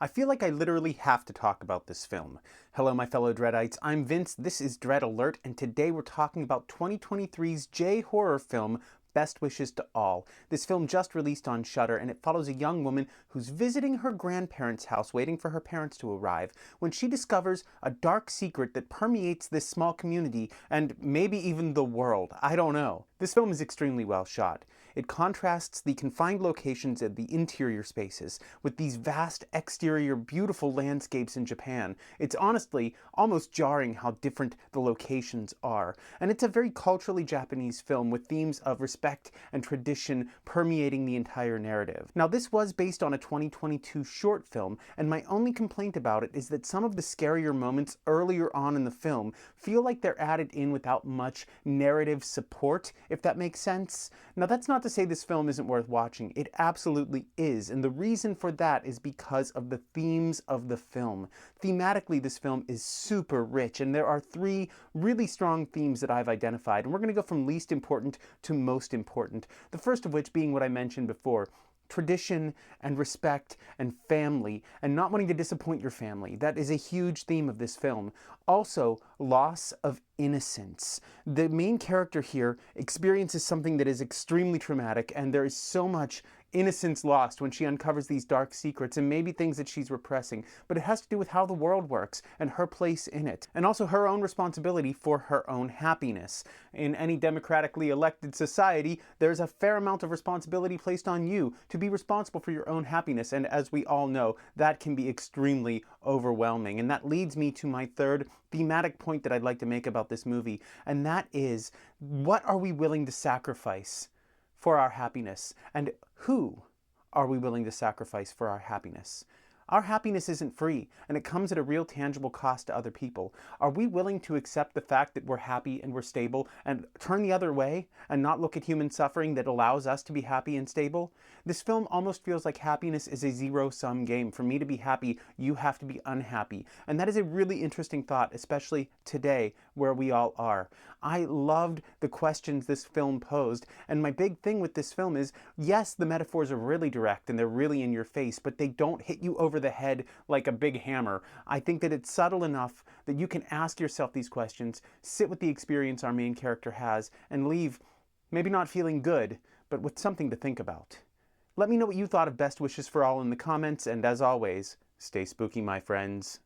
I feel like I literally have to talk about this film. Hello, my fellow Dreadites. I'm Vince. This is Dread Alert, and today we're talking about 2023's J-horror film, Best Wishes to All. This film just released on Shudder, and it follows a young woman who's visiting her grandparents' house, waiting for her parents to arrive, when she discovers a dark secret that permeates this small community, and maybe even the world. I don't know. This film is extremely well shot. It contrasts the confined locations and the interior spaces with these vast exterior beautiful landscapes in Japan. It's honestly almost jarring how different the locations are. And it's a very culturally Japanese film with themes of respect and tradition permeating the entire narrative. Now, this was based on a 2022 short film, and my only complaint about it is that some of the scarier moments earlier on in the film feel like they're added in without much narrative support, if that makes sense. Now, that's not to say this film isn't worth watching. It absolutely is, and the reason for that is because of the themes of the film. Thematically, this film is super rich, and there are three really strong themes that I've identified, and we're going to go from least important to most important. The first of which being what I mentioned before: tradition and respect and family, and not wanting to disappoint your family. That is a huge theme of this film. Also, loss of innocence. The main character here experiences something that is extremely traumatic, and there is so much innocence lost when she uncovers these dark secrets and maybe things that she's repressing, but it has to do with how the world works and her place in it, and also her own responsibility for her own happiness. In any democratically elected society, there's a fair amount of responsibility placed on you to be responsible for your own happiness, and as we all know, that can be extremely overwhelming. And that leads me to my third thematic point that I'd like to make about this movie, and that is, what are we willing to sacrifice for our happiness? And who are we willing to sacrifice for our happiness? Our happiness isn't free, and it comes at a real tangible cost to other people. Are we willing to accept the fact that we're happy and we're stable and turn the other way and not look at human suffering that allows us to be happy and stable? This film almost feels like happiness is a zero-sum game. For me to be happy, you have to be unhappy. And that is a really interesting thought, especially today where we all are. I loved the questions this film posed, and my big thing with this film is, yes, the metaphors are really direct and they're really in your face, but they don't hit you over the head like a big hammer. I think that it's subtle enough that you can ask yourself these questions, sit with the experience our main character has, and leave maybe not feeling good, but with something to think about. Let me know what you thought of Best Wishes for All in the comments, and as always, stay spooky, my friends.